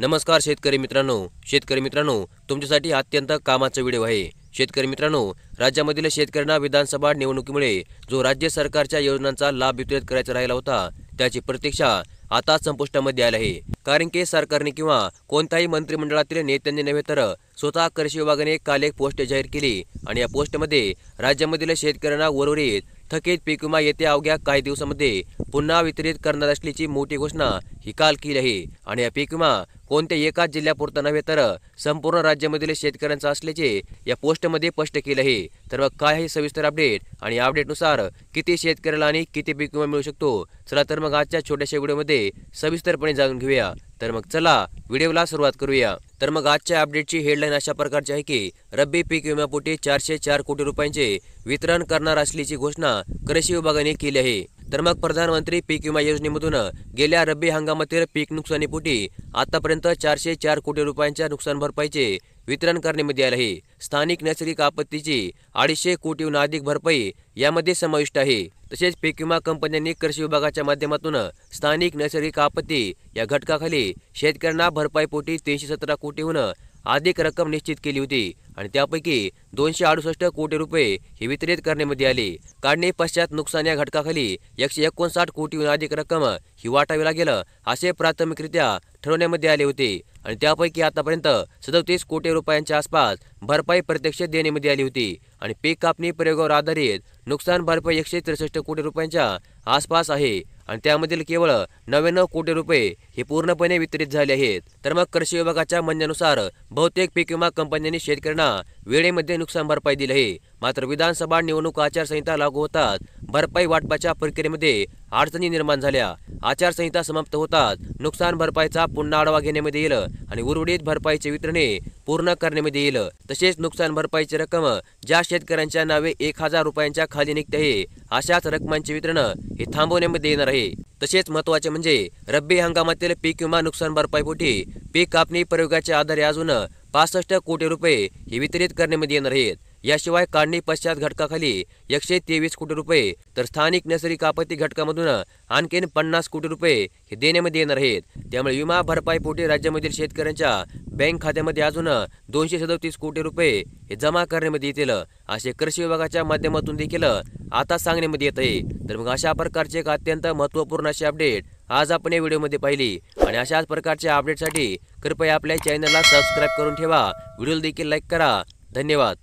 नमस्कार शेतकरी मित्रांनो, तुमच्यासाठी अत्यंत कामाचा व्हिडिओ आहे। शेतकरी मित्रांनो, राज्यामधील शेतकऱ्यांना विधानसभा निवडणुकीमुळे जो राज्य सरकारच्या योजनांचा लाभ वितरित करायचा राहिला होता त्याची प्रतीक्षा आता संपुष्टामध्ये आली आहे। कारण की सरकारने किंवा कोणत्याही मंत्रिमंडळातील नेत्यांनी नव्हे तर स्वतः कृषी विभागाने काल एक पोस्ट जाहीर केली आणि या पोस्टमध्ये राज्यामधील शेतकऱ्यांना उर्वरित थकीत पीक विमा येत्या अवघ्या काही दिवसांमध्ये पुन्हा वितरित करणार असल्याची मोठी घोषणा ही काल केली आहे। आणि या पीक विमा कोणत्या एकाच जिल्ह्यापुरता नव्हे तर संपूर्ण राज्यामधील शेतकऱ्यांचा असल्याचे या पोस्टमध्ये स्पष्ट केले आहे। तर मग काय आहे सविस्तर अपडेट आणि या अपडेटनुसार किती शेतकऱ्याला आणि किती पीक विमा मिळू शकतो, चला तर मग आजच्या छोट्याशा व्हिडिओमध्ये सविस्तरपणे जाणून घेऊया। तर मग चला व्हिडिओला सुरुवात करूया। तर मग आजच्या अपडेटची हेडलाईन अशा प्रकारची आहे की रब्बी पीक विम्यापोटी 404 कोटी रुपयांचे वितरण करणार असल्याची घोषणा कृषी विभागाने केली आहे। तर मग प्रधानमंत्री पीक विमा योजनेमधून गेल्या रब्बी हंगामातील पीक नुकसानीपोटी आतापर्यंत 404 कोटी रुपयांच्या नुकसान भरपाईचे वितरण करण्यामध्ये आले आहे। स्थानिक नैसर्गिक आपत्तीची 250 कोटीहून अधिक भरपाई यामध्ये समाविष्ट आहे। तसेच पीक विमा कंपन्यांनी कृषी विभागाच्या माध्यमातून स्थानिक नैसर्गिक आपत्ती या घटकाखाली शेतकऱ्यांना भरपाईपोटी 317 कोटीहून अधिक रक्कम निश्चित केली होती आणि त्यापैकी 268 कोटी रुपये हे वितरित करण्यामध्ये आले। काढणी पश्चात नुकसान या घटकाखाली 159 कोटीहून अधिक रक्कम ही वाटावी लागेल असे प्राथमिकरित्या ठरवण्यामध्ये आले होते आणि त्यापैकी आतापर्यंत 37 कोटी रुपयांच्या आसपास भरपाई प्रत्यक्ष देण्यामध्ये आली होती आणि पीक कापणी प्रयोगावर आधारित नुकसान भरपाई 163 कोटी रुपयांच्या आसपास आहे आणि त्यामधील केवळ 99 कोटी रुपये हे पूर्णपणे वितरित झाले आहेत। तर मग कृषी विभागाच्या म्हणण्यानुसार बहुतेक पीक विमा कंपन्यांनी शेतकऱ्यांना वेळेमध्ये नुकसान भरपाई दिली आहे। मात्र विधानसभा निवडणूक आचारसंहिता लागू होतात भरपाई वाटपाच्या प्रक्रियेमध्ये अडचणी निर्माण झाल्या। आचारसंहिता समाप्त होतात नुकसान भरपाईचा पुन्हा आढावा घेण्यामध्ये येईल आणि उर्वरित भरपाईचे वितरणे पूर्ण करण्यामध्ये येईल। तसेच नुकसान भरपाईची रक्कम ज्या शेतकऱ्यांच्या नावे 1000 रुपयांच्या खाली निघते आहे अशाच रकमांचे वितरण हे थांबवण्यामध्ये येणार आहे। तसेच महत्त्वाचे म्हणजे रब्बी हंगामातील पीक विमा नुकसान भरपाईपोटी पीक कापणी प्रयोगाच्या आधारे अजून 65 कोटी रुपये हे वितरित करण्यामध्ये येणार आहेत। याशिवाय काढणी पश्चात घटकाखाली 123 कोटी रुपये तर स्थानिक नैसर्गिक आपत्ती घटकामधून आणखीन 50 कोटी रुपये हे देण्यामध्ये येणार आहेत। त्यामुळे विमा भरपाईपोटी राज्यामधील शेतकऱ्यांच्या बँक खात्यामध्ये अजून 237 कोटी रुपये हे जमा करण्यामध्ये येतील असे कृषी विभागाच्या माध्यमातून देखील आता सांगण्यामध्ये येत आहे। तर मग अशा प्रकारचे एक अत्यंत महत्त्वपूर्ण असे अपडेट आज आपण या व्हिडिओमध्ये पाहिली आणि अशाच प्रकारच्या अपडेटसाठी कृपया आपल्या चॅनलला सबस्क्राईब करून ठेवा, व्हिडिओला देखील लाईक करा। धन्यवाद।